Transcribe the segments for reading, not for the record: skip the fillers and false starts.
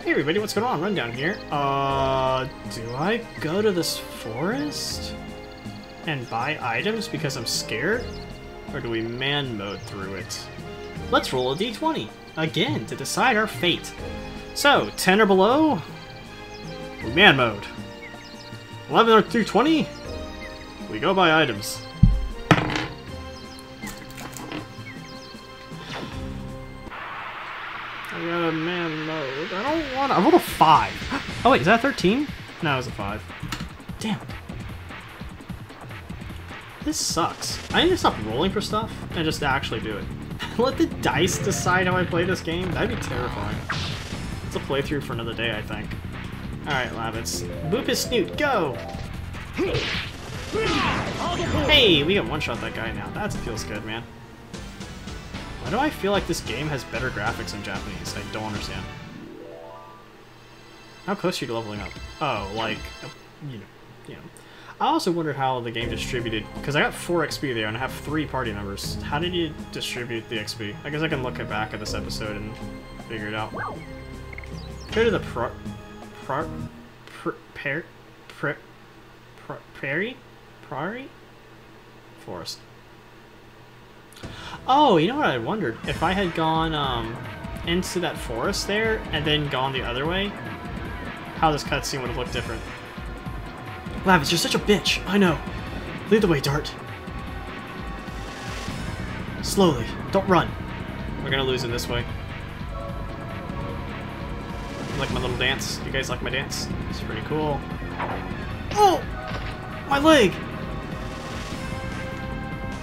Hey everybody, what's going on? Rundown here. Do I go to this forest and buy items because I'm scared? Or do we man mode through it? Let's roll a d20, again, to decide our fate. So, 10 or below, we man mode. 11 or through 20, we go buy items. I got a man mode. I don't want to. I rolled a 5. Oh wait, is that 13? No, it was a 5. Damn. This sucks. I need to stop rolling for stuff and just actually do it. Let the dice decide how I play this game? That'd be terrifying. It's a playthrough for another day, I think. Alright, Labbits. Boop his snoot, go! Hey, we can one-shot that guy now. That feels good, man. Why do I feel like this game has better graphics in Japanese? I don't understand. How close are you to leveling up? Oh, like, you know. I also wonder how the game distributed, because I got 4 XP there and I have 3 party members. How did you distribute the XP? I guess I can look back at this episode and figure it out. Go to the prairie forest. Oh, you know what I wondered? If I had gone into that forest there and then gone the other way, how this cutscene would have looked different. Lavis, you're such a bitch. I know. Lead the way, Dart. Slowly. Don't run. We're gonna lose in this way. You like my little dance? You guys like my dance? It's pretty cool. Oh! My leg!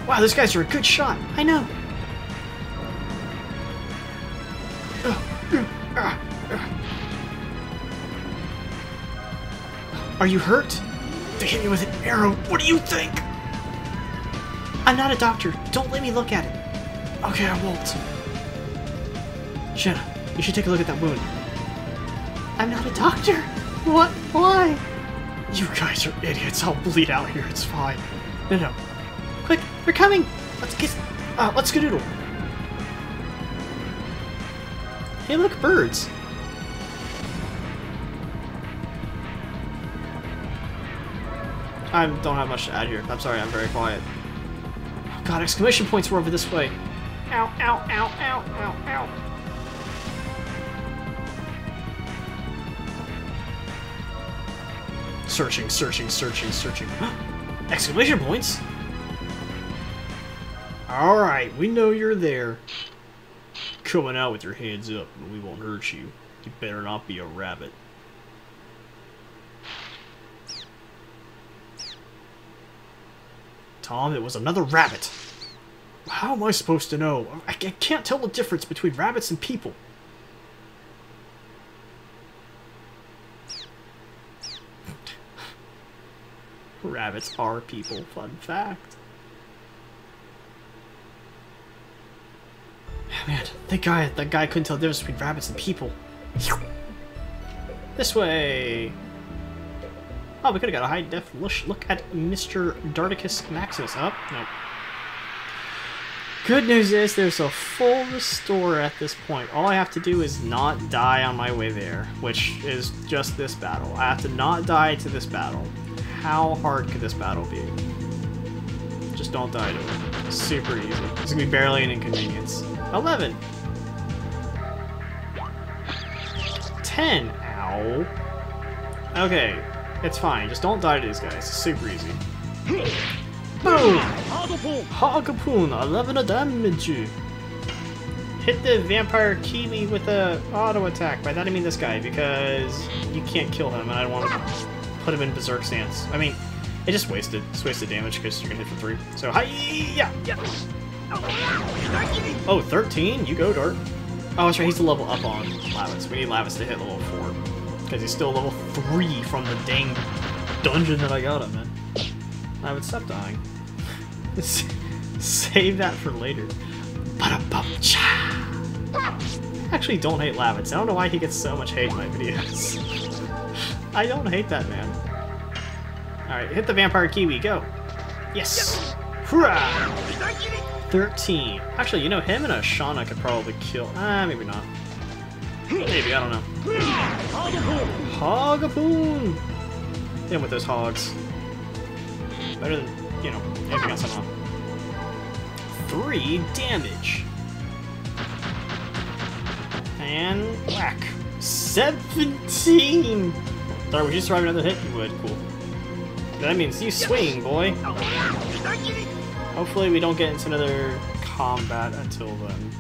Wow, those guys are a good shot. I know. Are you hurt? They hit me with an arrow. What do you think? I'm not a doctor. Don't let me look at it. Okay, I won't. Shanna, you should take a look at that wound. I'm not a doctor. What? Why? You guys are idiots. I'll bleed out here. It's fine. No. Quick, they're coming! Let's skedoodle. Hey, look, birds. I don't have much to add here. I'm sorry, I'm very quiet. Oh god, exclamation points were over this way. Ow, ow, ow, ow, ow, ow. Searching. Exclamation points? Alright, we know you're there. Coming out with your hands up, and we won't hurt you. You better not be a rabbit. Tom, it was another rabbit. How am I supposed to know? I can't tell the difference between rabbits and people. Rabbits are people, fun fact. Man, that guy couldn't tell the difference between rabbits and people. This way. Oh, we could have got a high-def look at Mr. Darticus Maximus. Oh, nope. Good news is there's a full restore at this point. All I have to do is not die on my way there, which is just this battle. I have to not die to this battle. How hard could this battle be? Just don't die to it. Super easy. It's gonna be barely an inconvenience. 11. 10. Ow. Okay, it's fine. Just don't die to these guys. It's super easy. Boom! Hagapoon, 11 damage. Hit the vampire Kiwi with a auto attack. By that I mean this guy, because you can't kill him, and I don't want to put him in berserk stance. I mean, it just wasted. It's wasted damage because you're gonna hit for 3. So hi-ya! Oh, 13? You go, Dart. Oh, that's right, he's the level up on Lavis. We need Lavis to hit level 4. Because he's still level 3 from the dang dungeon that I got him in. Lavis, stop dying. Save that for later. I actually don't hate Lavis. I don't know why he gets so much hate in my videos. I don't hate that man. Alright, hit the vampire Kiwi, go! Yes! Hurrah! 13. Actually, you know, him and a Shauna could probably kill... maybe not. Maybe, I don't know. Hogapoon! Hit him with those hogs. Better than, you know, anything else I don't know. 3 damage. And whack. 17! Sorry, would you survive another hit? You would, cool. That means you swing, boy. Hopefully we don't get into another combat until then.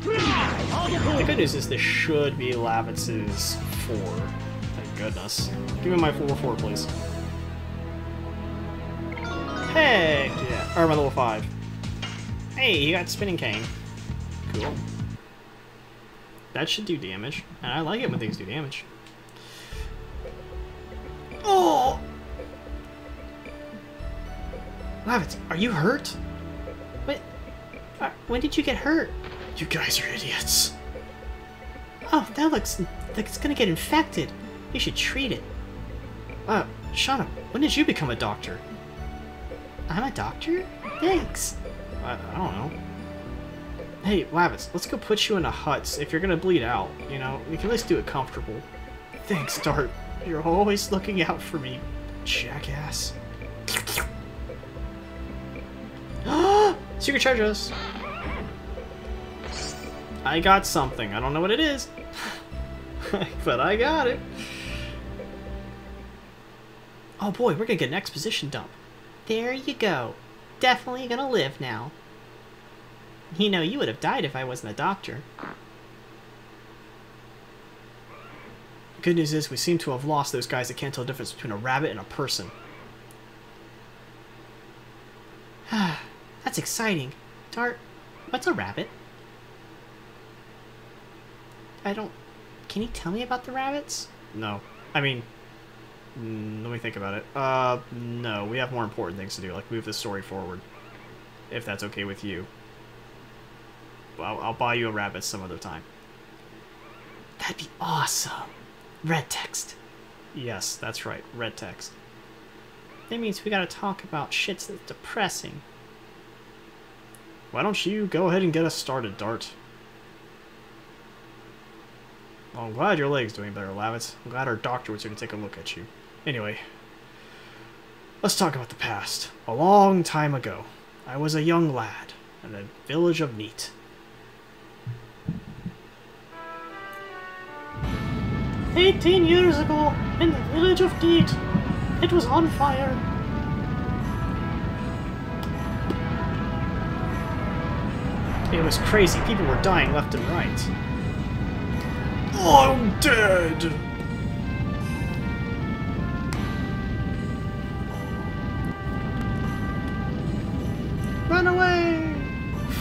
The good news is this should be Lavitz's 4. Thank goodness. Give me my 4/4, please. Hey! Yeah, or my level 5. Hey, you got spinning cane. Cool. That should do damage, and I like it when things do damage. Oh! Lavitz, are you hurt? What? When did you get hurt? You guys are idiots. Oh, that looks like it's gonna get infected. You should treat it. Shauna, when did you become a doctor? I'm a doctor? Thanks. I don't know. Hey, Lavitz, let's go put you in a hut. If you're gonna bleed out, you know, we can at least do it comfortable. Thanks, Dart. You're always looking out for me, jackass. Secret charges. I got something. I don't know what it is, but I got it. Oh boy, we're gonna get an exposition dump. There you go. Definitely gonna live now. You know, you would have died if I wasn't a doctor. Good news is we seem to have lost those guys that can't tell the difference between a rabbit and a person. That's exciting. Dart, what's a rabbit? Can you tell me about the rabbits? No. I mean, let me think about it. No, we have more important things to do, like move the story forward. If that's okay with you. I'll buy you a rabbit some other time. That'd be awesome. Red text. Yes, that's right. Red text. That means we gotta talk about shit that's depressing. Why don't you go ahead and get us started, Dart? Well, I'm glad your leg's doing better, Lavitz. I'm glad our doctor was here to take a look at you. Anyway, let's talk about the past. A long time ago, I was a young lad in the village of Neat. 18 years ago, in the village of Neat, it was on fire. It was crazy. People were dying left and right. I'm dead! Run away!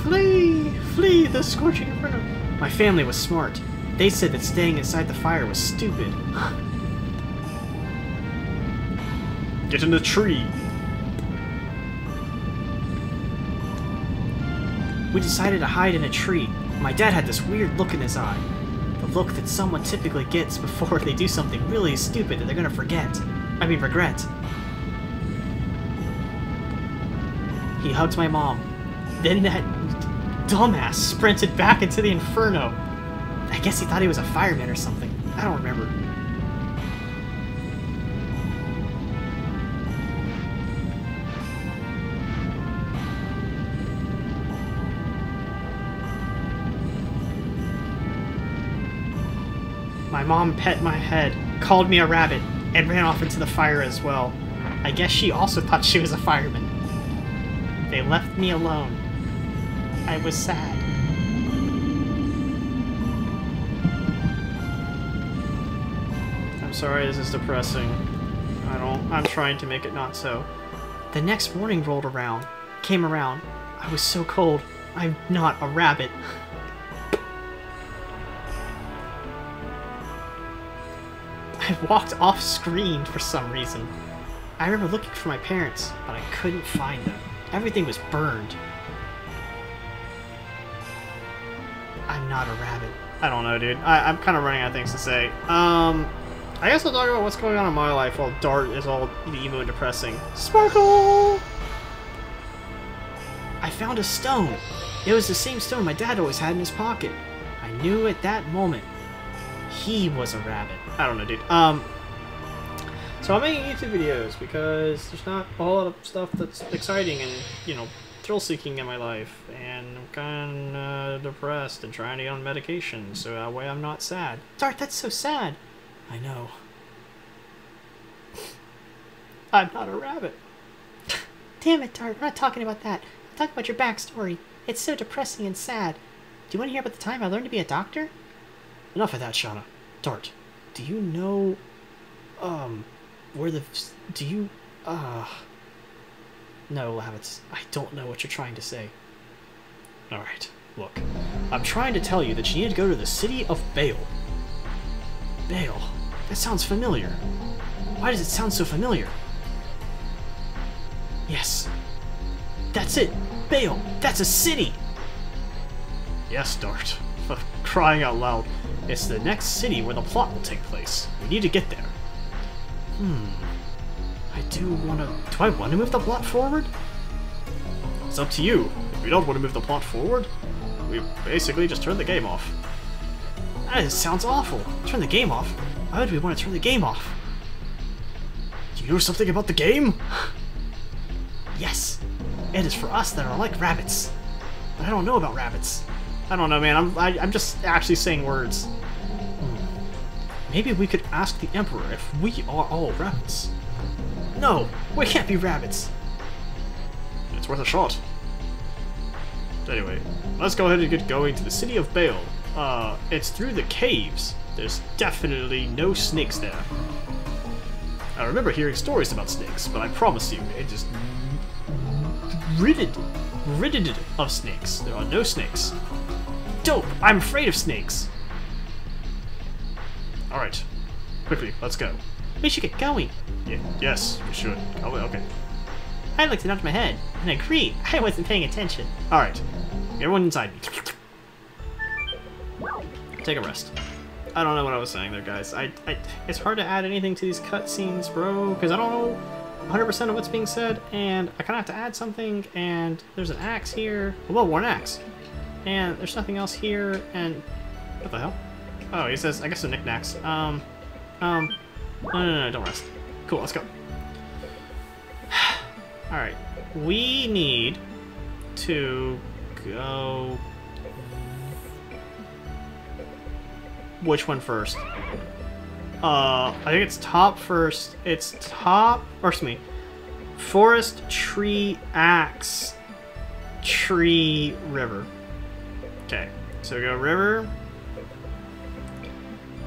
Flee! Flee the scorching inferno! My family was smart. They said that staying inside the fire was stupid. Get in the tree! We decided to hide in a tree. My dad had this weird look in his eye. The look that someone typically gets before they do something really stupid that they're gonna regret. He hugged my mom. Then that dumbass sprinted back into the inferno. I guess he thought he was a fireman or something. I don't remember. My mom pet my head, called me a rabbit, and ran off into the fire as well. I guess she also thought she was a fireman. They left me alone. I was sad. I'm sorry, this is depressing. I'm trying to make it not so. The next morning came around. I was so cold. I'm not a rabbit. I walked off screen for some reason. I remember looking for my parents, but I couldn't find them. Everything was burned. I'm not a rabbit. I don't know, dude. I'm kind of running out of things to say. I guess I'll talk about what's going on in my life while Dart is all emo and depressing. Sparkle! I found a stone. It was the same stone my dad always had in his pocket. I knew at that moment he was a rabbit. I don't know, dude. So I'm making YouTube videos because there's not a whole lot of stuff that's exciting and, you know, thrill-seeking in my life, and I'm kind of depressed and trying to get on medication, so that way I'm not sad. Dart, that's so sad. I know. I'm not a rabbit. Damn it, Dart, we're not talking about that. I'm talking about your backstory. It's so depressing and sad. Do you want to hear about the time I learned to be a doctor? Enough of that, Shauna. Dart, do you know, where the... do you, No, Lavitz, I don't know what you're trying to say. Alright, look. I'm trying to tell you that you need to go to the city of Bale. Bale? That sounds familiar. Why does it sound so familiar? Yes. That's it! Bale! That's a city! Yes, Dart. For crying out loud. It's the next city where the plot will take place. We need to get there. I do I want to move the plot forward? It's up to you. If we don't want to move the plot forward, we basically just turn the game off. That sounds awful. Turn the game off? Why would we want to turn the game off? Do you know something about the game? Yes. It is for us that are like rabbits. But I don't know about rabbits. I don't know, man. I'm just actually saying words. Maybe we could ask the Emperor if we are all rabbits. No, we can't be rabbits. It's worth a shot. Anyway, let's go ahead and get going to the city of Bale. It's through the caves. There's definitely no snakes there. I remember hearing stories about snakes, but I promise you, it is riddled of snakes. There are no snakes. Dope! I'm afraid of snakes! Alright. Quickly, let's go. We should get going. Yeah, yes, we should. Oh, okay. I looked it up in my head, and I agree. I wasn't paying attention. Alright. Everyone inside me. Take a rest. I don't know what I was saying there, guys. It's hard to add anything to these cutscenes, bro, because I don't know 100% of what's being said, and I kind of have to add something, and there's an axe here. A well-worn axe. And there's nothing else here, and... what the hell? Oh, he says, I guess the knickknacks. No, don't rest. Cool, let's go. Alright, we need to go... which one first? I think it's top first. It's top, or excuse me, forest, tree, axe, tree, river. Okay, so we go river.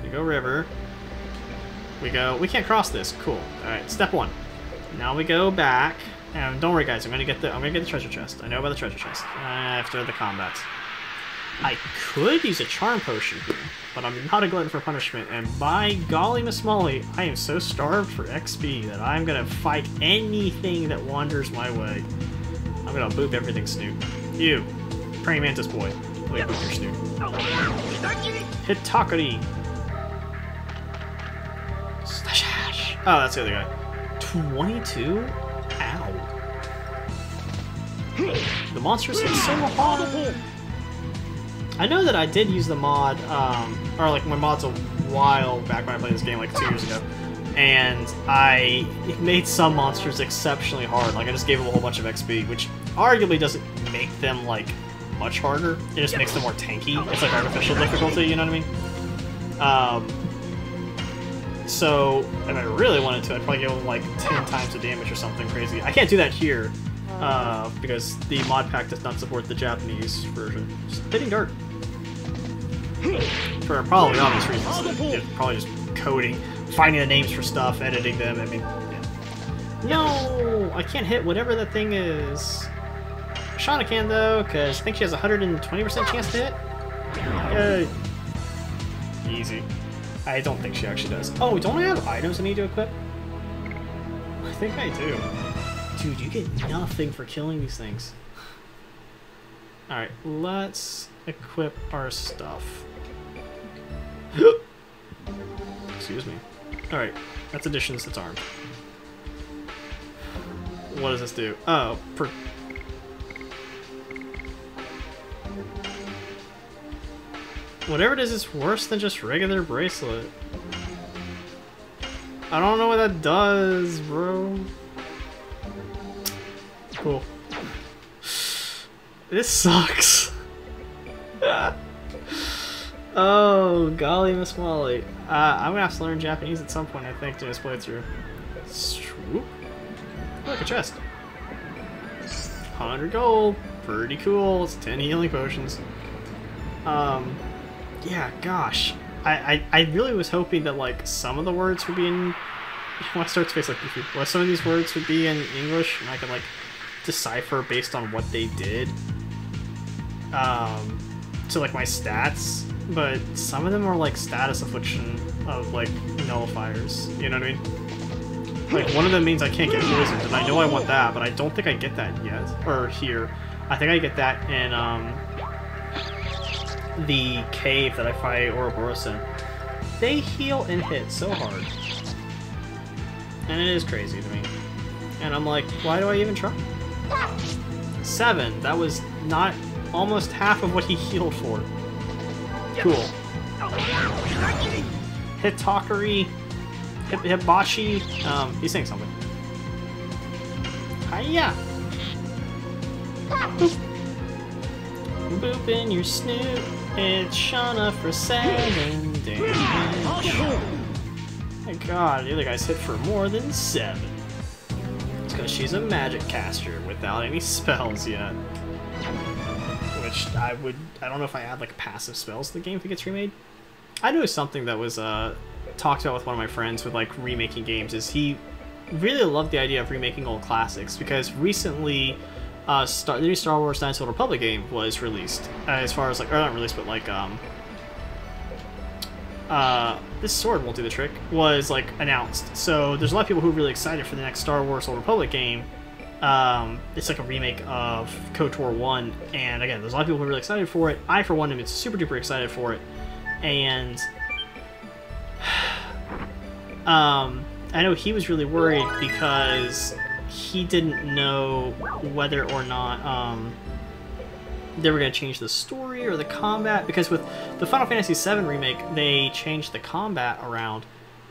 We go river. We can't cross this. Cool. Alright, step one. Now we go back. And don't worry guys, I'm gonna get the treasure chest. I know about the treasure chest. After the combat. I could use a charm potion here, but I'm not a glutton for punishment, and by golly Miss Molly, I am so starved for XP that I'm gonna fight anything that wanders my way. I'm gonna boop everything, Snoot. You, praying mantis boy. Wait, boop your Snoot. Hitakari. Slash. Oh, that's the other guy. 22? Ow. The monsters hit so hard. I know that I did use the mod, or like my mods a while back when I played this game, like 2 years ago, and I made some monsters exceptionally hard. Like I just gave them a whole bunch of XP, which arguably doesn't make them like much harder. It just makes them more tanky. It's like artificial difficulty, you know what I mean? So if I really wanted to, I'd probably give them like 10 times the damage or something crazy. I can't do that here because the mod pack does not support the Japanese version. Just hitting dirt. For probably obvious reasons. It's probably just coding, finding the names for stuff, editing them. I mean, yeah. No! I can't hit whatever that thing is. Shauna can though, because I think she has a 120% chance to hit. Yay. Easy. I don't think she actually does. Oh, don't I have items I need to equip? I think I do. Dude, you get nothing for killing these things. Alright, let's equip our stuff. Excuse me. Alright, that's additions, that's armed. What does this do? Oh, Whatever it is worse than just regular bracelet. I don't know what that does, bro. Cool. This sucks. Oh, golly, Miss Molly. I'm gonna have to learn Japanese at some point, I think, to this playthrough. Swoop. Look, a chest. 100 gold. Pretty cool. It's 10 healing potions. Yeah, gosh. I really was hoping that, like, some of the words would be in... My starts face like goofy. Well, some of these words would be in English, and I could, like, decipher based on what they did. To, like, my stats. But some of them are, like, status affliction of, like, nullifiers. You know what I mean? Like, one of them means I can't get poisoned, and I know I want that, but I don't think I get that yet. Or here. I think I get that in, the cave that I fight Ouroboros in. They heal and hit so hard. And it is crazy to me. And I'm like, why do I even try? 7. That was not almost half of what he healed for. Cool. Hitakari. Hibachi. He's saying something. Hiya! Boop. Boop in your snoot. It's Shauna for 7 damage. My god, the other guys hit for more than 7. It's because she's a magic caster without any spells yet. Which I don't know if I add like passive spells to the game if it gets remade. I know something that was talked about with one of my friends with like remaking games is he really loved the idea of remaking old classics because recently the new Star Wars Knights of the Republic game was released. As far as like, or not released, but like this sword won't do the trick, was like announced. So there's a lot of people who are really excited for the next Star Wars Old Republic game. It's like a remake of KOTOR 1, and again, there's a lot of people who are really excited for it. I, for one, am super duper excited for it, and I know he was really worried because he didn't know whether or not they were going to change the story or the combat, because with the Final Fantasy VII remake, they changed the combat around,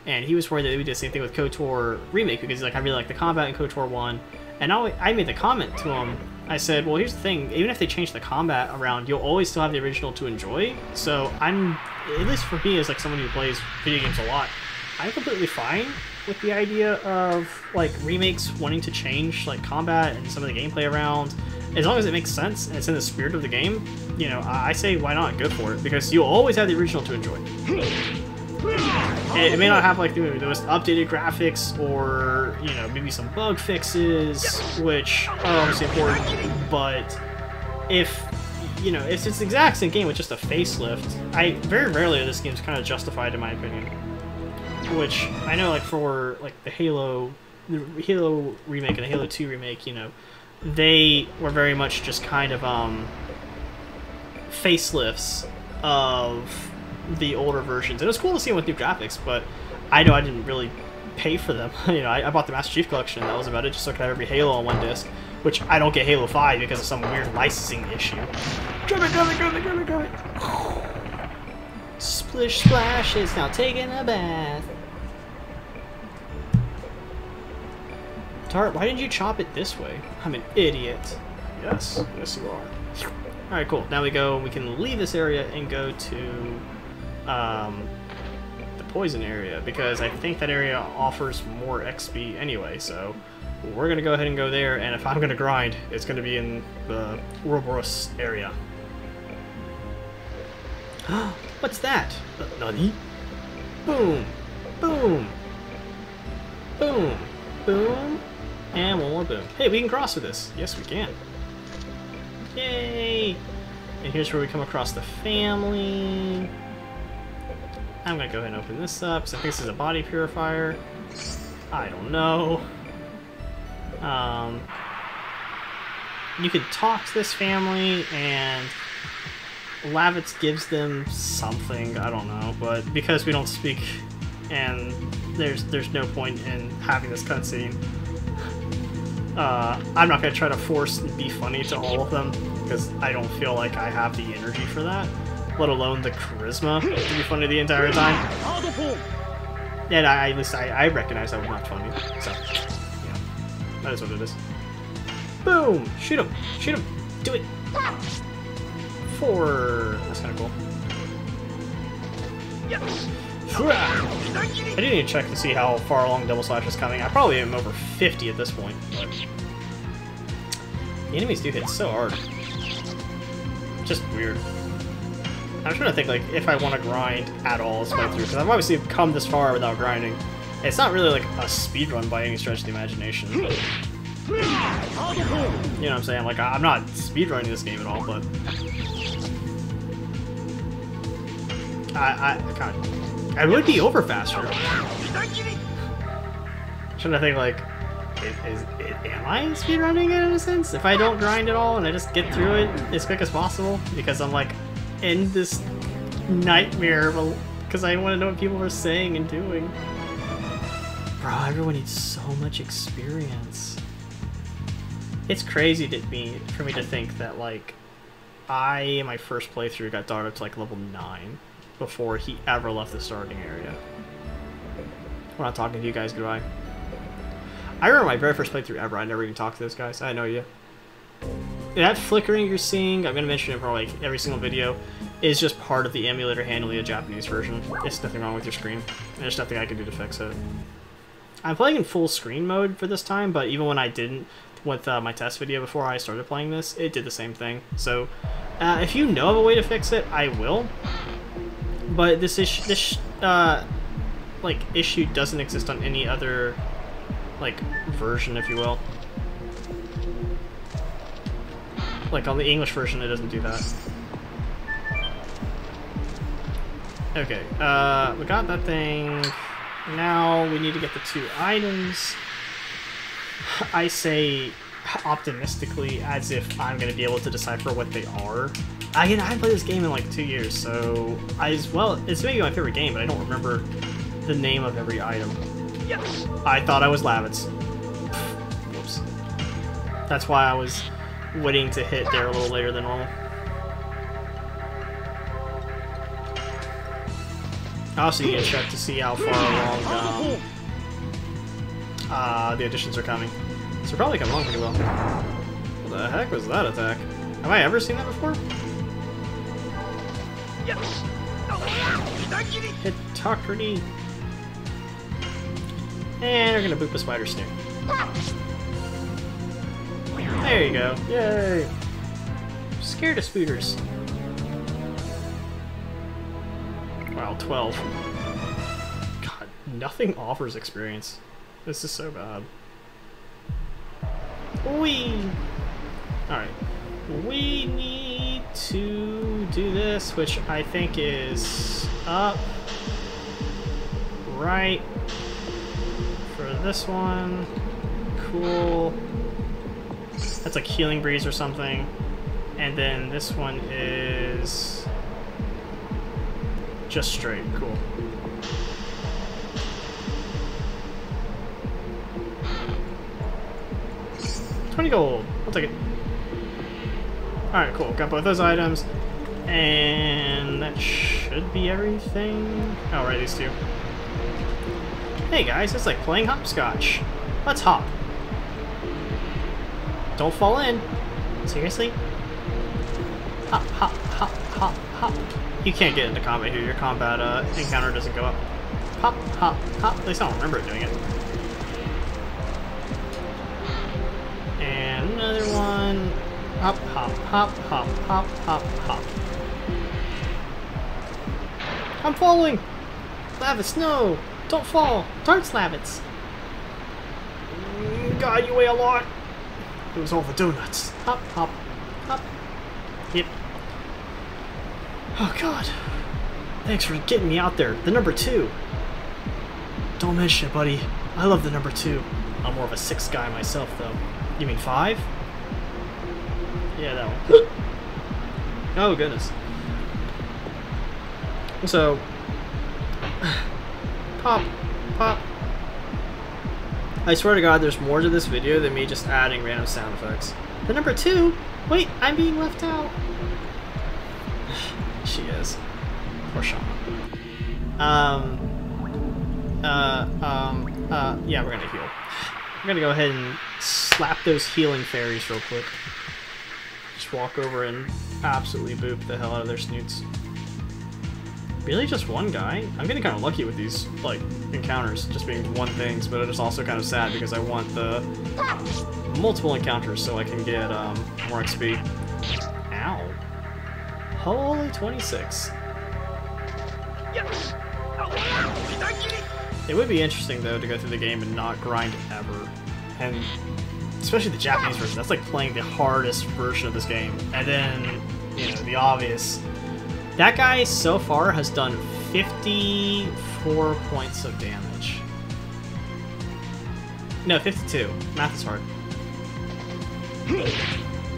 and he was worried that they would do the same thing with KOTOR remake, because he's like, I really like the combat in KOTOR 1, and I made the comment to him, I said, well, here's the thing, even if they change the combat around, you'll always still have the original to enjoy, so I'm, at least for me as like someone who plays video games a lot, I'm completely fine with the idea of like remakes wanting to change like combat and some of the gameplay around, as long as it makes sense and it's in the spirit of the game. You know, I say why not, go for it, because you'll always have the original to enjoy. It may not have like the most updated graphics or, you know, maybe some bug fixes, which are obviously important, but if, you know, if it's the exact same game with just a facelift, very rarely this game's kind of justified in my opinion. Which I know, like for like the Halo remake and the Halo 2 remake, you know, they were very much just kind of facelifts of the older versions. It was cool to see them with new graphics, but I know I didn't really pay for them. You know, I bought the Master Chief Collection, and that was about it, just so I could have every Halo on one disc, which I don't get Halo 5 because of some weird licensing issue. Grab it! Splish Splash is now taking a bath. Tart, why didn't you chop it this way? I'm an idiot. Yes you are. Alright, cool. Now we can leave this area and go to the poison area, because I think that area offers more XP anyway, so we're gonna go ahead and go there, and if I'm gonna grind, it's gonna be in the Ouroboros area. What's that? Nani? Boom! Boom! Boom! Boom! And one more boom. Hey, we can cross with this. Yes, we can. Yay! And here's where we come across the family. I'm gonna go ahead and open this up, because I think this is a body purifier. I don't know. You could talk to this family, and Lavitz gives them something, I don't know, but because we don't speak, and there's no point in having this cutscene, I'm not gonna try to force and be funny to all of them, because I don't feel like I have the energy for that. let alone the charisma to be funny the entire time. And at least I recognize that was not funny. So, yeah, that is what it is. Boom! Shoot him! Shoot him! Do it! 4. That's kind of cool. I didn't even check to see how far along Double Slash is coming. I probably am over 50 at this point. But the enemies do hit so hard. Just weird. I'm trying to think, like, if I want to grind at all this way through, because I've obviously come this far without grinding. It's not really like a speedrun by any stretch of the imagination. But, you know what I'm saying? Like, I'm not speedrunning this game at all, but I would be over faster. I'm trying to think, like, am I speedrunning it in a sense? If I don't grind at all and I just get through it as quick as possible, because I'm like in this nightmare because I want to know what people are saying and doing. Bro, everyone needs so much experience. It's crazy for me to think that, like, in my first playthrough, got Dart up to like level 9 before he ever left the starting area. We're not talking to you guys, goodbye. I remember my very first playthrough ever, I never even talked to those guys. I know you. That flickering you're seeing, I'm going to mention it for like every single video, is just part of the emulator handling a Japanese version. There's nothing wrong with your screen. There's nothing I can do to fix it. I'm playing in full screen mode for this time, but even when I didn't, with my test video before I started playing this, it did the same thing. So, if you know of a way to fix it, I will. But this issue doesn't exist on any other, like, version, if you will. Like, on the English version, it doesn't do that. Okay, we got that thing. Now we need to get the 2 items. I say optimistically as if I'm going to be able to decipher what they are. I haven't played this game in like 2 years, so it's maybe my favorite game, but I don't remember the name of every item. Yes. I thought I was Lavitz. Whoops. That's why I was waiting to hit there a little later than normal. I also need to check to see how far along the additions are coming. So they're probably coming along pretty well. What the heck was that attack? Have I ever seen that before? Hit Takrity. And we're gonna boop a spider snare. There you go. Yay! Scared of spooters. Wow, 12. God, nothing offers experience. This is so bad. Whee! Alright. We need to do this, which I think is up. Right. For this one. Cool. That's like Healing Breeze or something. And then this one is just straight. Cool. $20 gold. I'll take it. Alright, cool. Got both those items. And that should be everything. Oh, right, these two. Hey guys, it's like playing hopscotch. Let's hop. Don't fall in. Seriously? Hop, hop, hop, hop, hop. You can't get into combat here. Your combat encounter doesn't go up. Hop, hop, hop. At least I don't remember it doing it. And another one. Hop, hop, hop, hop, hop, hop, hop. I'm falling! Lavitz, no! Don't fall! Darts, Lavitz! God, you weigh a lot! It was all the donuts. Hop, hop, hop. Yep. Oh god. Thanks for getting me out there. The number 2. Don't mention it, buddy. I love the number 2. I'm more of a 6 guy myself, though. You mean 5? Yeah, that one. Oh, goodness. So, pop, pop. I swear to God, there's more to this video than me just adding random sound effects. The number 2? Wait, I'm being left out. She is. Poor Shauna. Yeah, we're gonna heal. We're gonna go ahead and slap those healing fairies real quick. Just walk over and absolutely boop the hell out of their snoots. Really, just one guy? I'm getting kind of lucky with these, like, encounters, just being one things, but it's also kind of sad because I want the multiple encounters so I can get more XP. Ow. Holy 26. It would be interesting, though, to go through the game and not grind ever. And especially the Japanese version, that's like playing the hardest version of this game. And then, you know, the obvious. That guy so far has done 54 points of damage. No, 52. Math is hard.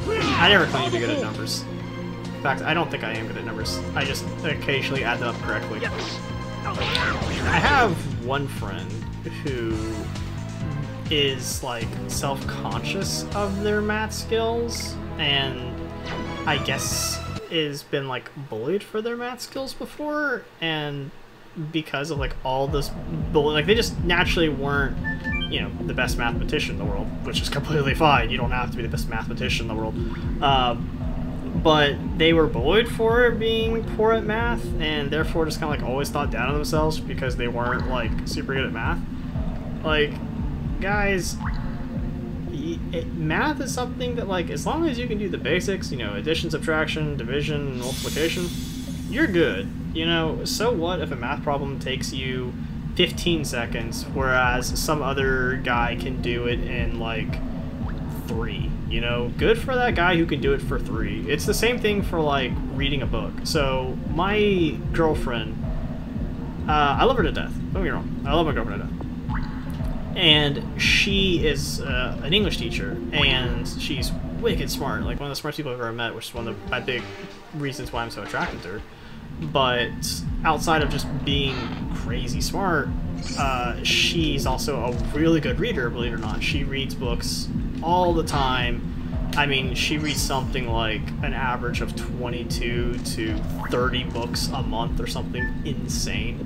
I never claim to be good at numbers. In fact, I don't think I am good at numbers. I just occasionally add them up correctly. I have one friend who is, like, self-conscious of their math skills, and I guess has been, like, bullied for their math skills before, and because of, like, all this like, they just naturally weren't, you know, the best mathematician in the world, which is completely fine. You don't have to be the best mathematician in the world. But they were bullied for being poor at math, and therefore just kind of, like, always thought down on themselves because they weren't, like, super good at math. Like, guys, math is something that, like, as long as you can do the basics, you know, addition, subtraction, division, multiplication, you're good. You know, so what if a math problem takes you 15 seconds, whereas some other guy can do it in, like, 3, you know? Good for that guy who can do it for 3. It's the same thing for, like, reading a book. So, my girlfriend, I love her to death. Don't get me wrong. I love my girlfriend to death. And she is an English teacher, and she's wicked smart. Like, one of the smartest people I've ever met, which is one of my big reasons why I'm so attracted to her. But outside of just being crazy smart, she's also a really good reader, believe it or not. She reads books all the time. I mean, she reads something like an average of 22 to 30 books a month or something insane.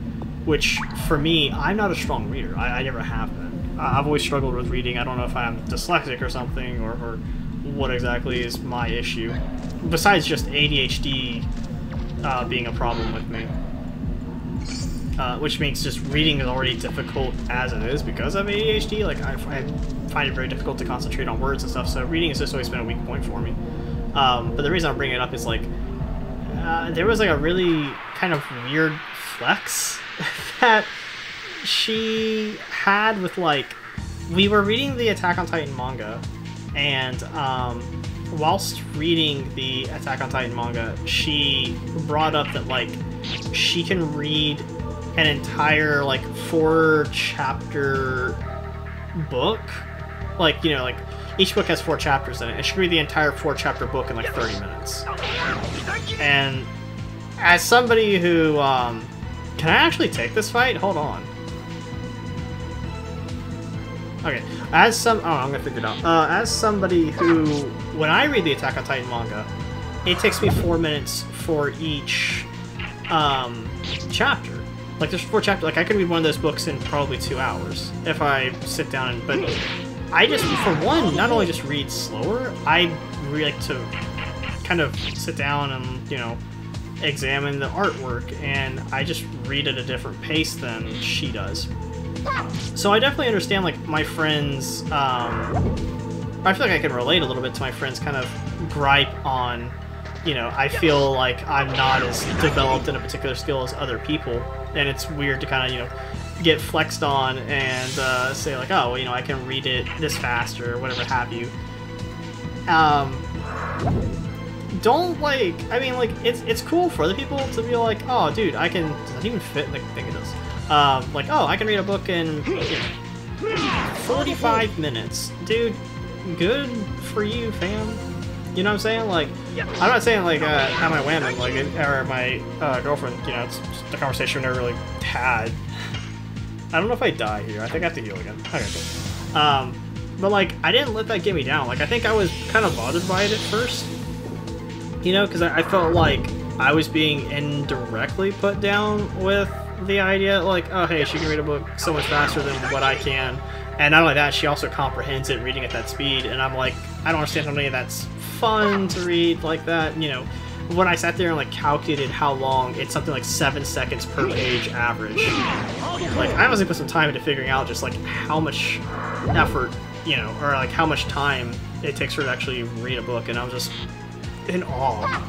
Which, for me, I'm not a strong reader. I never have been. I've always struggled with reading. I don't know if I'm dyslexic or something, or what exactly is my issue. Besides just ADHD being a problem with me. Which makes just reading is already difficult as it is because of ADHD. Like, I find it very difficult to concentrate on words and stuff, so reading has just always been a weak point for me. But the reason I'm bringing it up is, like, there was, like, a really kind of weird flex that she had with, like, we were reading the Attack on Titan manga, and whilst reading the Attack on Titan manga, she brought up that, like, she can read an entire, like, 4-chapter book. Like, you know, like, each book has 4 chapters in it, and she can read the entire 4-chapter book in, like, 30 minutes. And as somebody who, can I actually take this fight? Hold on. Okay, I'm gonna figure it out. As somebody who, when I read the Attack on Titan manga, it takes me 4 minutes for each, chapter. Like, there's 4 chapters. Like, I could read one of those books in probably 2 hours if I sit down and, but I just, for one, not only just read slower, I really like to kind of sit down and, you know, examine the artwork, and I just read at a different pace than she does. So I definitely understand, like, my friends, I feel like I can relate a little bit to my friends' kind of gripe on, you know, I feel like I'm not as developed in a particular skill as other people, and it's weird to kind of, you know, get flexed on and say, like, oh, well, you know, I can read it this fast or whatever have you. Don't, like, I mean, like, it's cool for other people to be like, oh, dude, I can, does that even fit? Like, I think it does. Like, oh, I can read a book in, you know, 45 minutes. Dude, good for you, fam. You know what I'm saying? Like, I'm not saying, like, I'm my whammon, like, or my girlfriend, you know, it's just a conversation we never really had. I don't know if I die here. I think I have to heal again. Okay, cool. But, like, I didn't let that get me down. Like, I think I was kind of bothered by it at first. You know, because I felt like I was being indirectly put down with the idea, like, oh hey, she can read a book so much faster than what I can. And not only that, she also comprehends it reading at that speed, and I'm like, I don't understand how many of that's fun to read like that, you know. When I sat there and like calculated how long, it's something like 7 seconds per page average. Like, I honestly put some time into figuring out just like how much effort, you know, or like how much time it takes her to actually read a book, and I was just in awe.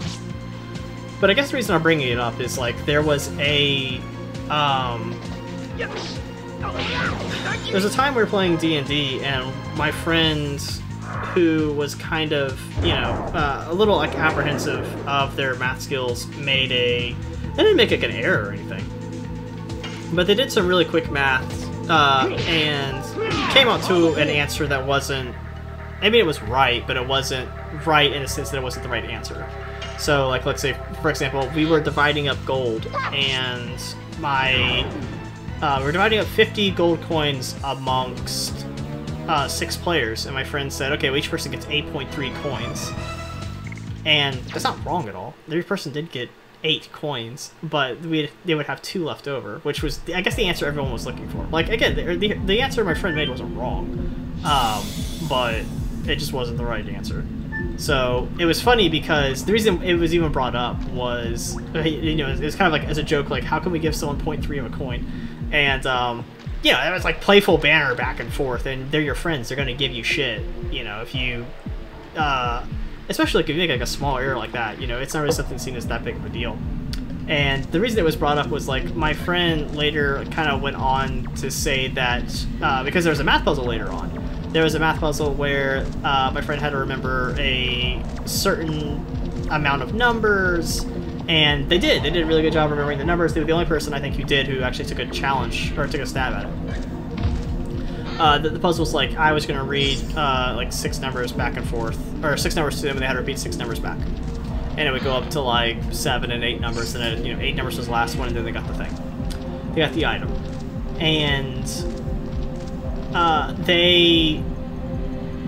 But I guess the reason I'm bringing it up is like there was a there's a time we were playing D&D, and my friend, who was kind of, you know, a little like apprehensive of their math skills, they didn't make like an error or anything, but they did some really quick math and came out to an answer that wasn't, I mean, it was right, but it wasn't right in the sense that it wasn't the right answer. So like, let's say for example, we were dividing up gold, and we're dividing up 50 gold coins amongst 6 players, and my friend said, okay, well, each person gets 8.3 coins. And that's not wrong at all. Every person did get 8 coins, but they would have 2 left over, which was, I guess, the answer everyone was looking for. Like, again, the answer my friend made wasn't wrong, but it just wasn't the right answer. So it was funny because the reason it was even brought up was, you know, it was kind of like as a joke, like, how can we give someone 0.3 of a coin? And yeah, it was like playful banter back and forth, and they're your friends. They're gonna give you shit, you know, if you, especially like if you make like a small error like that, you know, it's not really something seen as that big of a deal. And the reason it was brought up was like my friend later kind of went on to say that because there was a math puzzle later on. There was a math puzzle where my friend had to remember a certain amount of numbers, and they did a really good job remembering the numbers. They were the only person I think who actually took a challenge, or took a stab at it. The puzzle was like, I was going to read like 6 numbers back and forth, or 6 numbers to them, and they had to repeat 6 numbers back. And it would go up to like 7 and 8 numbers, and then, you know, 8 numbers was the last one, and then they got the thing. They got the item. And they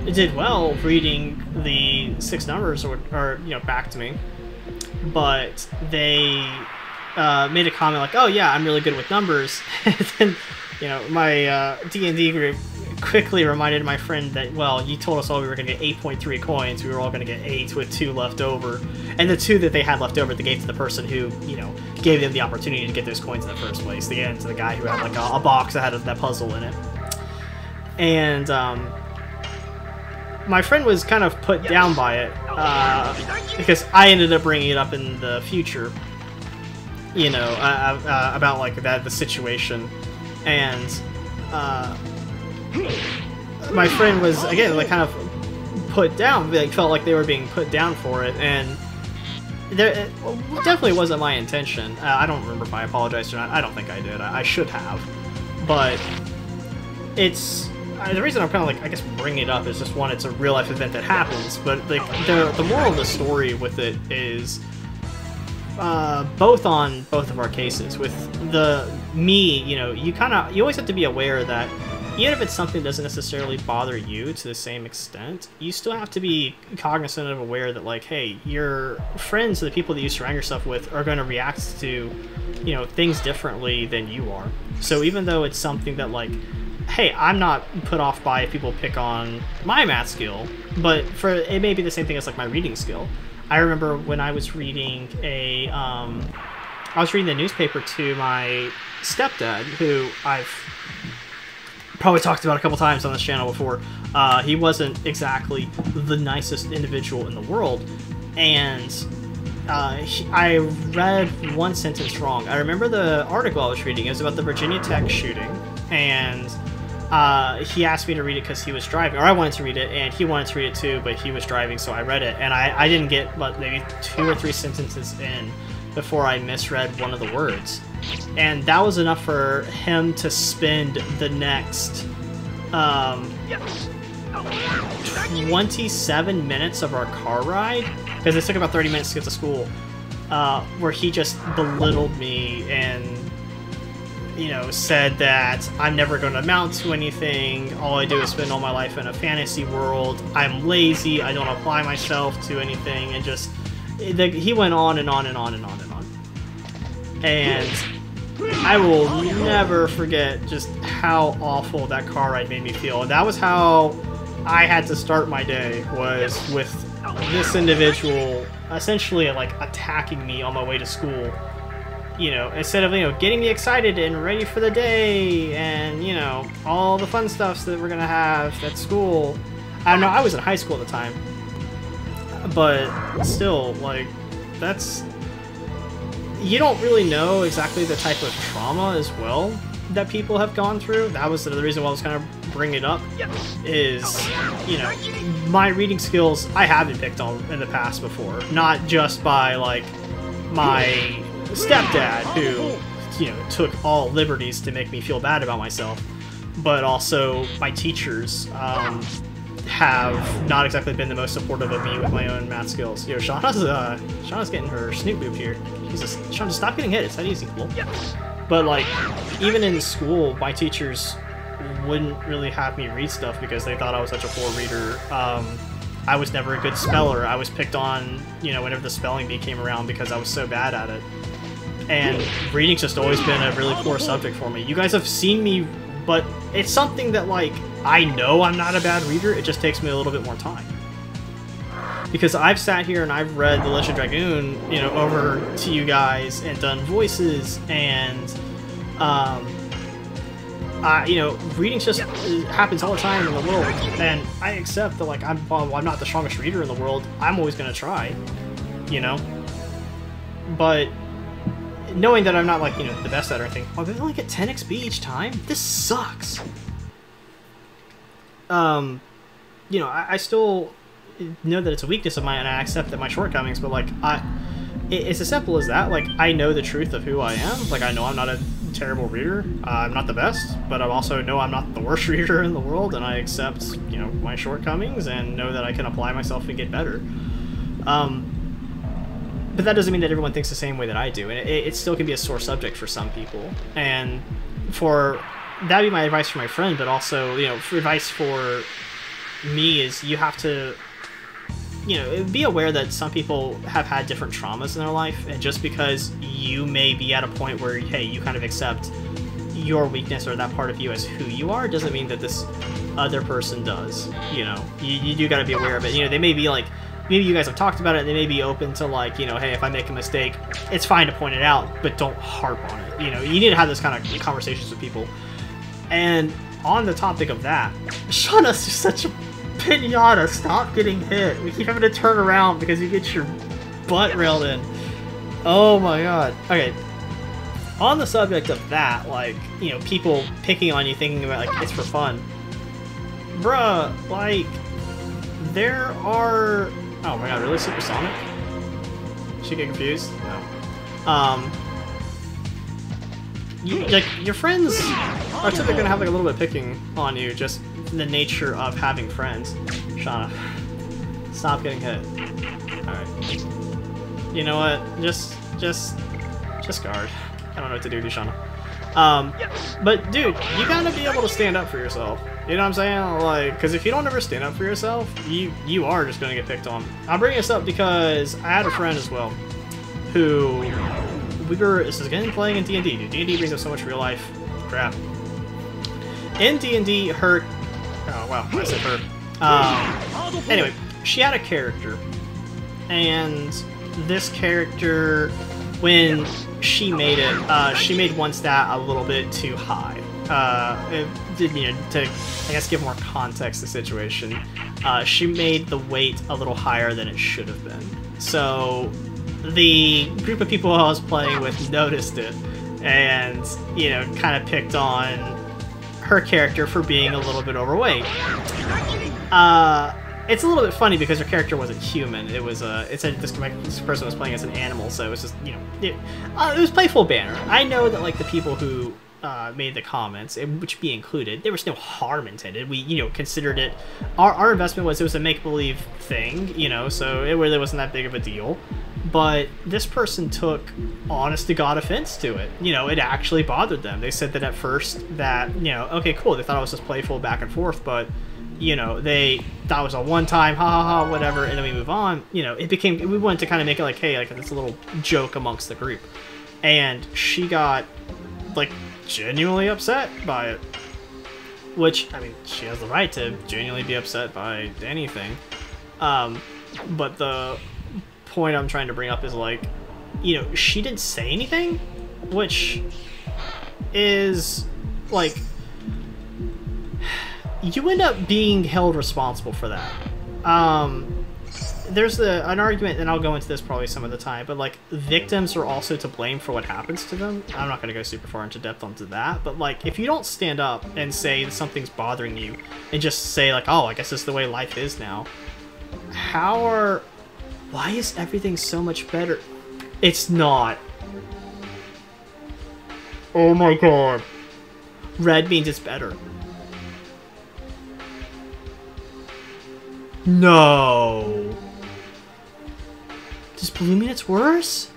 did well reading the 6 numbers, or you know, back to me. But they made a comment like, oh yeah, I'm really good with numbers. And then, you know, my D&D group quickly reminded my friend that, well, you told us all we were going to get 8.3 coins, we were all going to get 8 with 2 left over. And the 2 that they had left over, they gave to the person who, you know, gave them the opportunity to get those coins in the first place. They gave it to the guy who had like a box that had that puzzle in it. And my friend was kind of put down by it, because I ended up bringing it up in the future, you know, about like the situation, and my friend was, again, like kind of put down, like felt like they were being put down for it, and it definitely wasn't my intention. I don't remember if I apologized or not. I don't think I did. I should have, but it's. The reason I'm kind of like, I guess, bringing it up is just, one, it's a real life event that happens, but like the moral of the story with it is both on both of our cases. With me, you know, you always have to be aware that even if it's something that doesn't necessarily bother you to the same extent, you still have to be cognizant of aware that, like, hey, your friends, the people that you surround yourself with, are going to react to, you know, things differently than you are. So even though it's something that, like, hey, I'm not put off by if people pick on my math skill, but it may be the same thing as like my reading skill. I remember when I was reading I was reading the newspaper to my stepdad, who I've probably talked about a couple times on this channel before. He wasn't exactly the nicest individual in the world, and I read one sentence wrong. I remember the article I was reading. It was about the Virginia Tech shooting, and he asked me to read it because he was driving, or I wanted to read it, and he wanted to read it too, but he was driving, so I read it, and I didn't get but maybe 2 or 3 sentences in before I misread one of the words. And that was enough for him to spend the next 27 minutes of our car ride, because it took about 30 minutes to get to school, where he just belittled me and, you know, said that I'm never going to amount to anything, all I do is spend all my life in a fantasy world, I'm lazy, I don't apply myself to anything, and just, he went on and on and on and on and on. And I will never forget just how awful that car ride made me feel. And that was how I had to start my day, was with this individual essentially like attacking me on my way to school. You know, instead of, you know, getting me excited and ready for the day and, you know, all the fun stuffs that we're gonna have at school. I don't know, I was in high school at the time. But still, like, that's... You don't really know exactly the type of trauma as well that people have gone through. That was the reason why I was kind of bringing it up, is, you know, my reading skills I have been picked on in the past before. Not just by, like, my stepdad, who, you know, took all liberties to make me feel bad about myself, but also my teachers have not exactly been the most supportive of me with my own math skills. Yo, Shauna's getting her snoot boob here. Jesus, Shauna, stop getting hit. It's that easy, cool. But, like, even in school, my teachers wouldn't really have me read stuff because they thought I was such a poor reader. I was never a good speller. I was picked on, you know, whenever the spelling bee came around because I was so bad at it. And reading's just always been a really poor subject for me. You guys have seen me, but it's something that, like, I know I'm not a bad reader, it just takes me a little bit more time. Because I've sat here and I've read The Legend of Dragoon, you know, over to you guys and done voices, and, you know, reading just happens all the time in the world, and I accept that, like, I'm not the strongest reader in the world. I'm always going to try, you know? But knowing that I'm not, like, you know, the best at it or anything, oh, they only get 10 XP each time? This sucks! You know, I still know that it's a weakness of mine, and I accept that my shortcomings, but, like, it's as simple as that. Like, I know the truth of who I am. Like, I know I'm not a terrible reader. I'm not the best, but I also know I'm not the worst reader in the world, and I accept, you know, my shortcomings and know that I can apply myself and get better. But that doesn't mean that everyone thinks the same way that I do, and it still can be a sore subject for some people. And that'd be my advice for my friend, but also, you know, for advice for me is you have to, you know, be aware that some people have had different traumas in their life, and just because you may be at a point where, hey, you kind of accept your weakness or that part of you as who you are, doesn't mean that this other person does. You know, you do gotta be aware of it. You know, they may be like, maybe you guys have talked about it, and they may be open to, like, you know, hey, if I make a mistake, it's fine to point it out, but don't harp on it. You know, you need to have those kind of conversations with people. And on the topic of that, Shauna's just such a pinata. Stop getting hit. We keep having to turn around because you get your butt railed in. Oh my god. Okay. On the subject of that, like, you know, people picking on you, thinking about, like, it's for fun. Bruh, like, there are... Oh my god, really? Supersonic? She get confused? No. Like, your friends are typically gonna have, like, a little bit picking on you, just the nature of having friends. Shauna, stop getting hit. Alright. You know what? Just guard. I don't know what to do to Shauna. But dude, you gotta be able to stand up for yourself. You know what I'm saying? Like, because if you don't ever stand up for yourself, you are just gonna get picked on. I'm bringing this up because I had a friend as well, who this is again playing in D&D. Dude, D&D brings up so much real life crap. In D&D, oh wow, I said her. Anyway, she had a character, and this character, when she made it, she made one stat a little bit too high. It did, you know, to, I guess, give more context to the situation, she made the weight a little higher than it should have been. So the group of people I was playing with noticed it, and, you know, kind of picked on her character for being a little bit overweight. It's a little bit funny because her character wasn't human. It was this person was playing as an animal, so it was just, you know, it was playful banter. I know that, like, the people who made the comments, which be included, there was no harm intended. We, you know, considered it, our investment was, it was a make-believe thing, you know, so it really wasn't that big of a deal. But this person took honest-to-God offense to it. You know, it actually bothered them. They said that at first that, you know, okay, cool, they thought it was just playful back and forth, but you know, that was a one-time, ha ha ha, whatever, and then we move on. You know, we wanted to kind of make it like, hey, like this little joke amongst the group. And she got, like, genuinely upset by it. Which, I mean, she has the right to genuinely be upset by anything. But the point I'm trying to bring up is, like, you know, she didn't say anything, which is, like, you end up being held responsible for that. There's an argument, and I'll go into this probably some of the time, but, like, victims are also to blame for what happens to them. I'm not going to go super far into depth onto that, but, like, if you don't stand up and say that something's bothering you, and just say, like, oh, I guess this is the way life is now, why is everything so much better? It's not. Oh my god. Red means it's better. No. Does blue mean it's worse?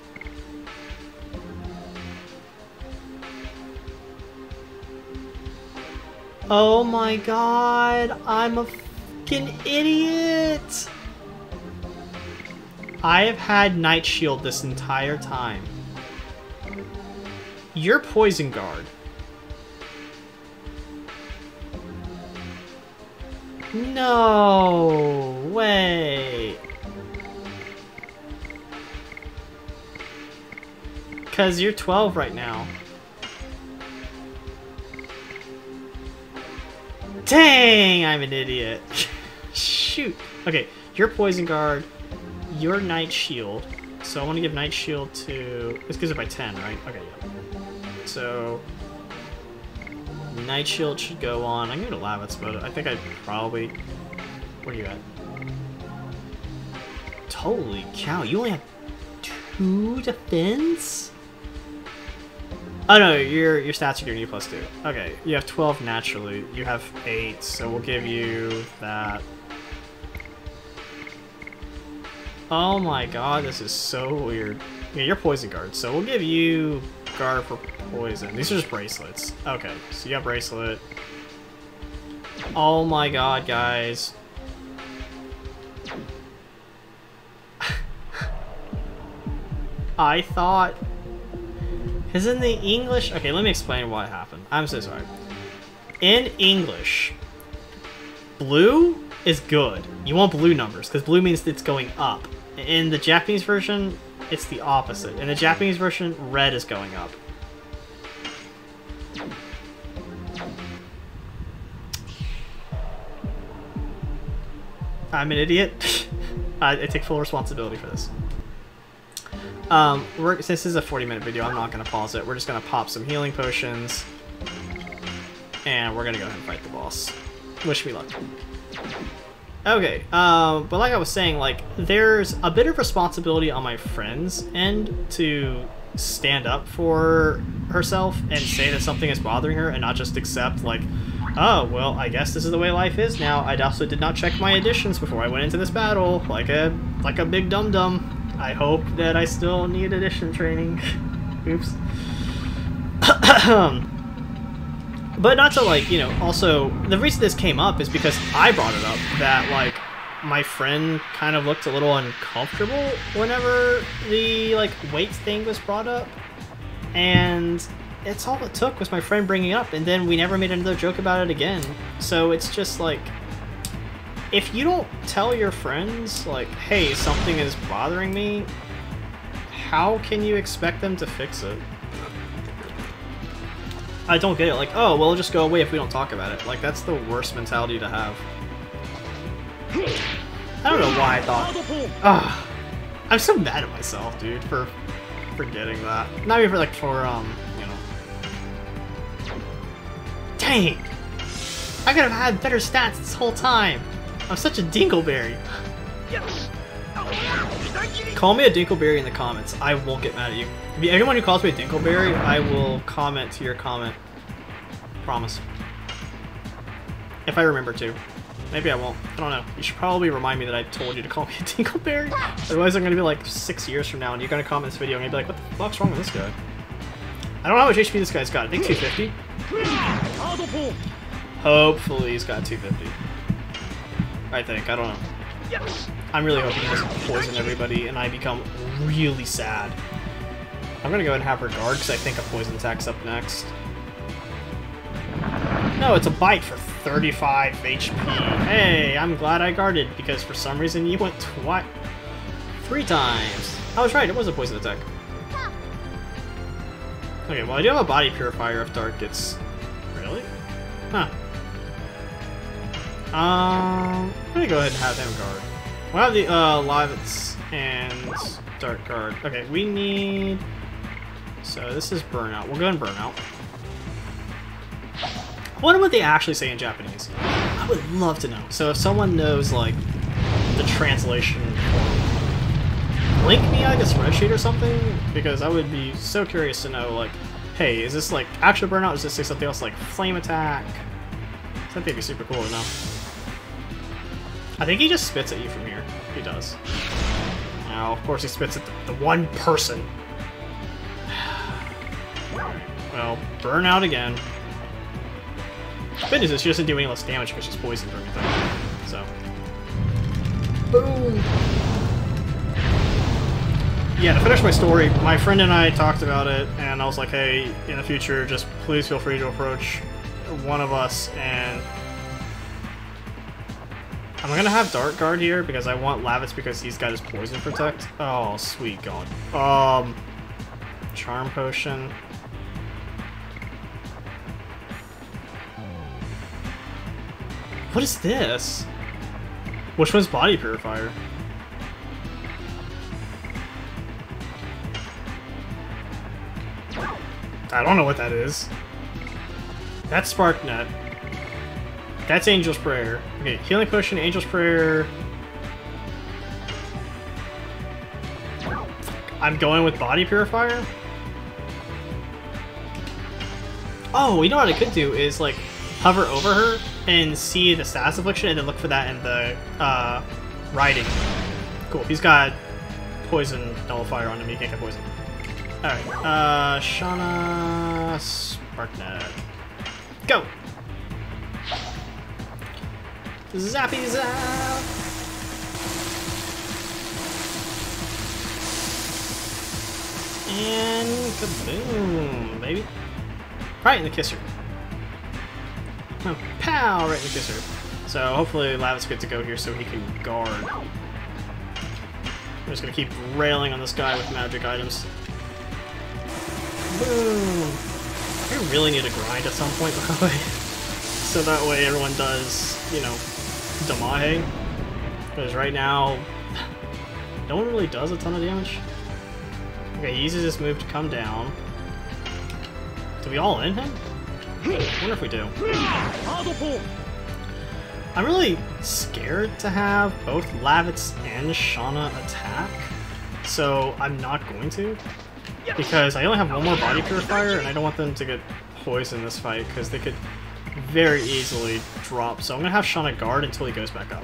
Oh my god, I'm a fucking idiot. I have had Night Shield this entire time. You're Poison Guard. No way. Because you're 12 right now. Dang, I'm an idiot. Shoot. Okay, you're Poison Guard. You're Night Shield. So I want to give Night Shield to... This gives it by 10, right? Okay, yeah. So... Night Shield should go on. I'm going to Lavitz, but I think I probably... Where are you at? Holy cow, you only have 2 defense? Oh no, your stats are giving you +2. Okay, you have 12 naturally. You have 8, so we'll give you that. Oh my god, this is so weird. Yeah, you're Poison Guard, so we'll give you Guard for Poison. These are just bracelets. Okay, so you got Bracelet. Oh my god, guys. I thought... Because in the English... Okay, let me explain what happened. I'm so sorry. In English, blue is good. You want blue numbers, because blue means it's going up. In the Japanese version, it's the opposite. In the Japanese version, red is going up. I'm an idiot. I take full responsibility for this. Since this is a 40-minute video, I'm not going to pause it. We're just going to pop some healing potions. And we're going to go ahead and fight the boss. Wish me luck. Okay, but like I was saying, like, there's a bit of responsibility on my friend's end to stand up for herself and say that something is bothering her and not just accept, like, oh, well, I guess this is the way life is now. I also did not check my additions before I went into this battle, like a big dum-dum. I hope that I still need addition training. Oops. But not to, like, you know, also, the reason this came up is because I brought it up, that, like, my friend kind of looked a little uncomfortable whenever the, like, weight thing was brought up. And it's all it took was my friend bringing it up, and then we never made another joke about it again. So it's just, like, if you don't tell your friends, like, hey, something is bothering me, how can you expect them to fix it? I don't get it. Like, oh, well, it'll just go away if we don't talk about it. Like, that's the worst mentality to have. I don't know why I thought... Ugh. I'm so mad at myself, dude, for forgetting that. Not even for, like, you know... Dang! I could have had better stats this whole time! I'm such a dingleberry. Call me a dingleberry in the comments. I won't get mad at you. Anyone who calls me a dingleberry, I will comment to your comment. Promise. If I remember to. Maybe I won't. I don't know. You should probably remind me that I told you to call me a dingleberry. Otherwise I'm gonna be like 6 years from now and you're gonna comment this video and you're gonna be like, what the fuck's wrong with this guy? I don't know how much HP this guy's got. I think 250. Hopefully he's got 250. I think. I don't know. I'm really hoping he doesn't poison everybody and I become really sad. I'm gonna go ahead and have her guard because I think a poison attack's up next. No, it's a bite for 35 HP. Hey, I'm glad I guarded because for some reason you went 3 times. I was right, it was a poison attack. Okay, well I do have a body purifier if Dark gets... Really? Huh. I'm gonna go ahead and have him guard. We'll have the Livets and Dark guard. Okay, we need... So this is Burnout. We'll go ahead and Burnout. I wonder what they actually say in Japanese. I would love to know. So if someone knows, like, the translation, or link me, I guess, spreadsheet or something, because I would be so curious to know, like, hey, is this, like, actual Burnout, or is this something else, like, Flame Attack? I think that'd be super cool to know. I think he just spits at you from here. He does. Now, of course, he spits at the one person. Well, Burnout again. Good news is she doesn't do any less damage because she's poisoned or anything. So. Boom! Yeah, to finish my story, my friend and I talked about it, and I was like, hey, in the future, just please feel free to approach one of us, and... I'm gonna have Dark Guard here because I want Lavitz because he's got his Poison Protect. Oh, sweet God. Charm Potion. What is this? Which one's Body Purifier? I don't know what that is. That's Spark Net. That's Angel's Prayer. Okay, Healing Potion, Angel's Prayer. I'm going with Body Purifier? Oh, you know what I could do is, like, hover over her and see the status affliction and then look for that in the writing. Cool, he's got Poison Nullifier on him, he can't get poison. Alright, Shauna... Sparknet. Go! Zappy zap! And kaboom, baby. Right in the kisser. Oh, pow! Right in the kisser. So hopefully Lavit's good to go here so he can guard. I'm just gonna keep railing on this guy with magic items. Boom! I really need to grind at some point, by the way. So that way everyone does, you know, Damahe. Because right now, no one really does a ton of damage. Okay, he uses this move to come down. Do we all end him? I wonder if we do. I'm really scared to have both Lavitz and Shauna attack, so I'm not going to. Because I only have one more Body Purifier, and I don't want them to get poisoned in this fight, because they could very easily drop. So I'm going to have Shauna guard until he goes back up.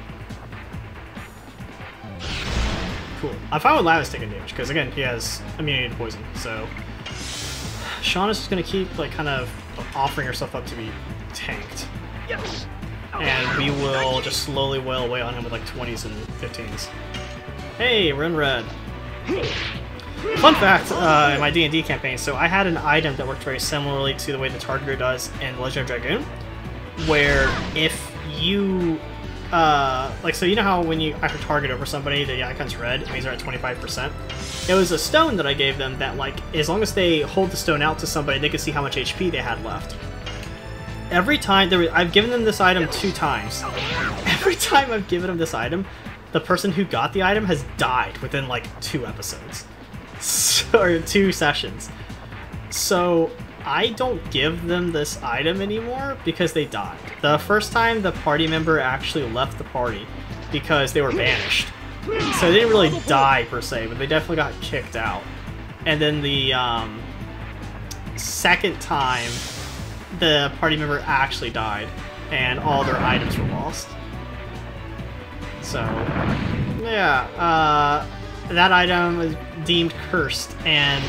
Cool. I'm fine with Lavitz taking damage, because again, he has immunity to poison, so... Shauna's just going to keep, like, kind of offering herself up to be tanked. And we will just slowly wail away on him with, like, 20s and 15s. Hey, we're in red. Fun fact, in my D&D campaign, so I had an item that worked very similarly to the way the Targeter does in Legend of Dragoon, where if you, like, so you know how when you target over somebody, the icon's red, it means they're at 25%? It was a stone that I gave them that, like, as long as they hold the stone out to somebody, they could see how much HP they had left. Every time, I've given them this item 2 times. Every time I've given them this item, the person who got the item has died within, like, 2 episodes. Or 2 sessions. So I don't give them this item anymore because they died. The first time the party member actually left the party because they were banished. So they didn't really die per se, but they definitely got kicked out. And then the second time the party member actually died and all their items were lost. So yeah, that item is deemed cursed, and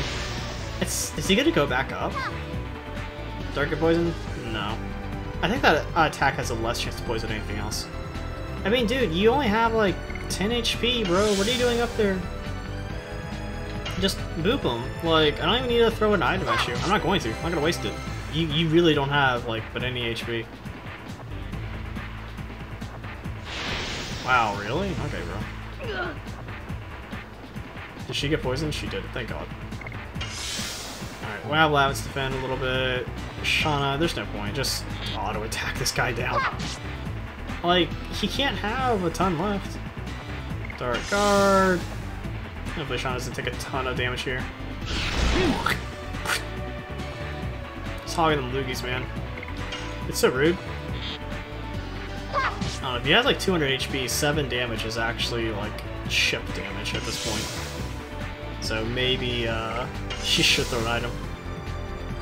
is he gonna go back up? Darker poison? No. I think that attack has a less chance to poison anything else. I mean, dude, you only have like 10 HP, bro. What are you doing up there? Just boop him. Like, I don't even need to throw an item at you. I'm not going to. I'm not gonna waste it. You really don't have like but any HP. Wow, really? Okay, bro. Did she get poisoned? She did. Thank God. Alright, Wab let's defend a little bit. Shauna, there's no point. Just auto attack this guy down. Like, he can't have a ton left. Dark Guard. Hopefully Shauna doesn't take a ton of damage here. Just hogging them loogies, man. It's so rude. I don't know, if he has like 200 HP, 7 damage is actually like chip damage at this point. So maybe she should throw an item.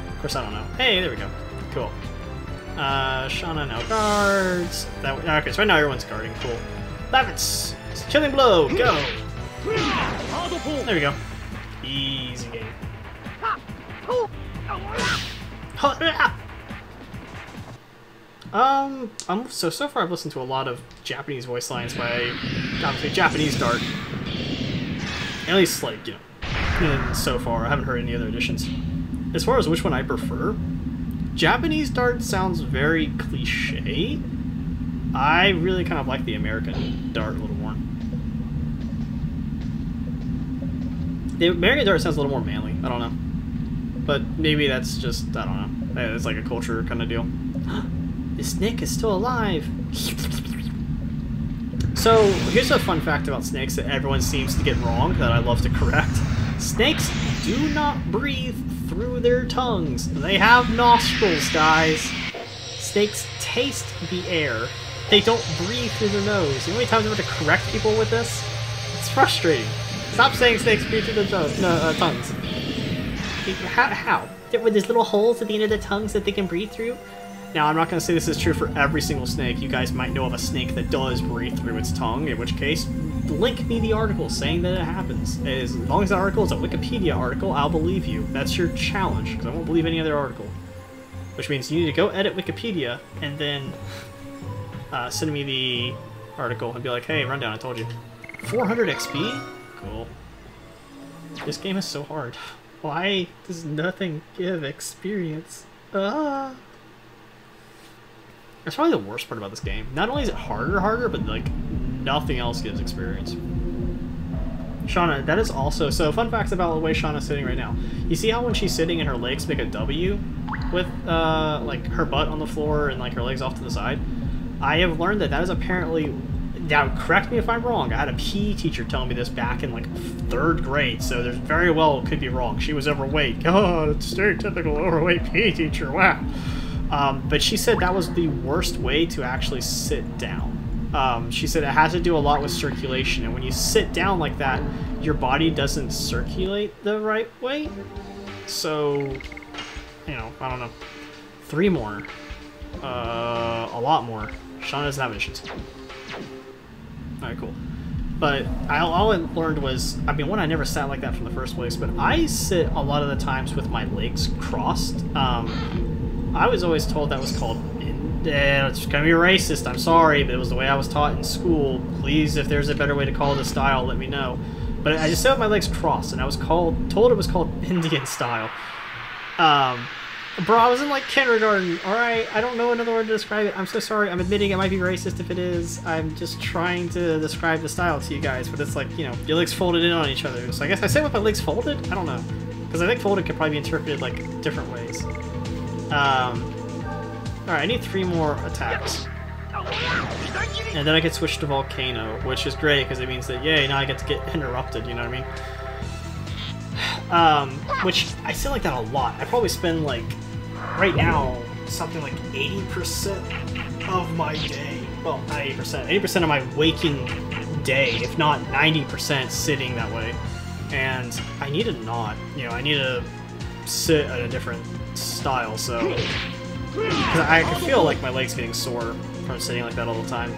Of course, I don't know. Hey, there we go. Cool. Shauna now guards. Okay, so right now everyone's guarding. Cool. Lavitz! Killing blow! Go! There we go. Easy game. So far I've listened to a lot of Japanese voice lines by, obviously, Japanese Dart. At least, like, you know, so far. I haven't heard any other editions. As far as which one I prefer, Japanese Dart sounds very cliche. I really kind of like the American Dart a little more. The American Dart sounds a little more manly. I don't know. But maybe that's just, I don't know. It's like a culture kind of deal. The Snek is still alive. So, here's a fun fact about snakes that everyone seems to get wrong that I love to correct. Snakes do not breathe through their tongues. They have nostrils, guys. Snakes taste the air. They don't breathe through their nose. You know how many times I have to correct people with this? It's frustrating. Stop saying snakes breathe through their tongues. How? With these little holes at the end of the tongues that they can breathe through? Now, I'm not going to say this is true for every single snake. You guys might know of a snake that does breathe through its tongue, in which case, link me the article saying that it happens. As long as that article is a Wikipedia article, I'll believe you. That's your challenge, because I won't believe any other article. Which means you need to go edit Wikipedia, and then send me the article and be like, hey, rundown, I told you. 400 XP? Cool. This game is so hard. Why does nothing give experience? That's probably the worst part about this game. Not only is it harder, but like nothing else gives experience. Shauna, that is also, so fun facts about the way Shauna's sitting right now. You see how when she's sitting and her legs make a W with like her butt on the floor and like her legs off to the side? I have learned that that is apparently, now correct me if I'm wrong, I had a PE teacher tell me this back in like 3rd grade, so there's very well could be wrong. She was overweight. Oh, it's stereotypical overweight PE teacher, wow. But she said that was the worst way to actually sit down. She said it has to do a lot with circulation, and when you sit down like that, your body doesn't circulate the right way. So, you know, I don't know. 3 more. A lot more. Shauna doesn't have issues. Alright, cool. But all I learned was, I mean, one, I never sat like that from the first place, but I sit a lot of the times with my legs crossed. I was always told that was called, it's gonna be racist, I'm sorry, but it was the way I was taught in school. Please, if there's a better way to call this style, let me know. But I just sat with my legs crossed, and I was told it was called Indian style. Bro, I was in like kindergarten, alright? I don't know another word to describe it. I'm so sorry, I'm admitting it might be racist if it is. I'm just trying to describe the style to you guys, but it's like, you know, your legs folded in on each other. So I guess I sit with my legs folded? I don't know. Because I think folded could probably be interpreted like different ways. Alright, I need 3 more attacks. And then I get switched to Volcano, which is great because it means that, yay, now I get to get interrupted, you know what I mean? Which, I feel like that a lot. I probably spend, like, right now, something like 80% of my day. Well, not 80%. 80% of my waking day, if not 90% sitting that way. And I need to not, you know, I need to sit at a different style, so... Because I can feel like my legs getting sore from sitting like that all the time.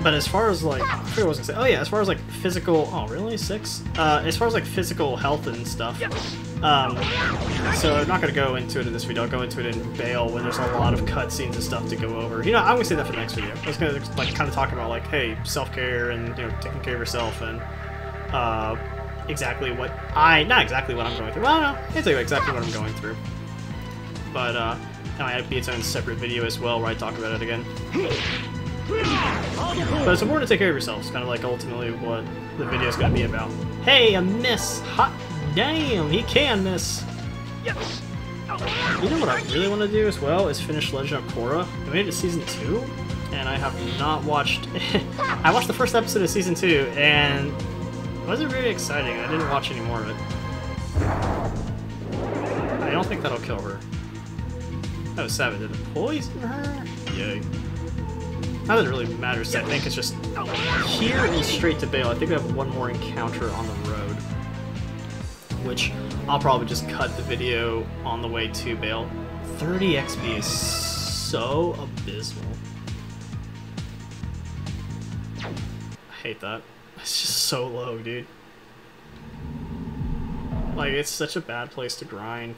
But as far as like, I forget what I was gonna say. Oh yeah, as far as like physical, oh really 6? As far as like physical health and stuff. So I'm not gonna go into it in this video. I'll go into it in Bail when there's a lot of cutscenes and stuff to go over. You know, I'm gonna say that for the next video. I was gonna like kind of talk about like, hey, self-care and you know taking care of yourself and exactly what not exactly what I'm going through. Well, no, I can tell you exactly what I'm going through. But that might be its own separate video as well where I talk about it again. But it's important to take care of yourself. It's kind of like ultimately what the video is going to be about. Hey, a miss! Hot damn, he can miss! You know what I really want to do as well is finish Legend of Korra. I made it to Season 2, and I have not watched... I watched the first episode of Season 2, and it wasn't very exciting. I didn't watch any more of it. I don't think that'll kill her. Oh, 7. Did it poison her? Yay. Not that it really matters, I think it's just... Here is straight to Bail. I think we have one more encounter on the road. Which I'll probably just cut the video on the way to Bail. 30 XP is so abysmal. I hate that. It's just so low, dude. Like, it's such a bad place to grind.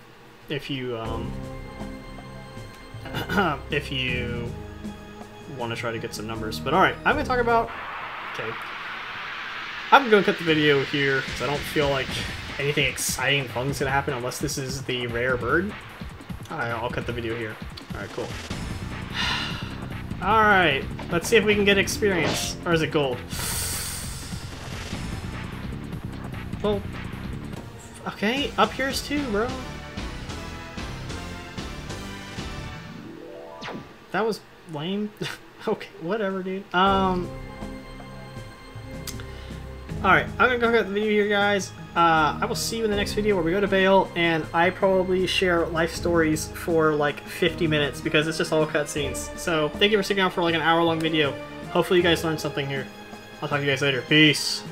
If you, if you want to try to get some numbers. But alright, I'm going to talk about... Okay. I'm going to cut the video here, because I don't feel like anything exciting and fun is going to happen unless this is the rare bird. Alright, I'll cut the video here. Alright, cool. Alright, let's see if we can get experience. Or is it gold? Well, okay, up here's 2, bro. That was lame. Okay, whatever, dude. Alright, I'm gonna go cut the video here, guys. I will see you in the next video where we go to Bail, and I probably share life stories for like 50 minutes because it's just all cutscenes. So, thank you for sticking around for like an hour-long video. Hopefully you guys learned something here. I'll talk to you guys later. Peace.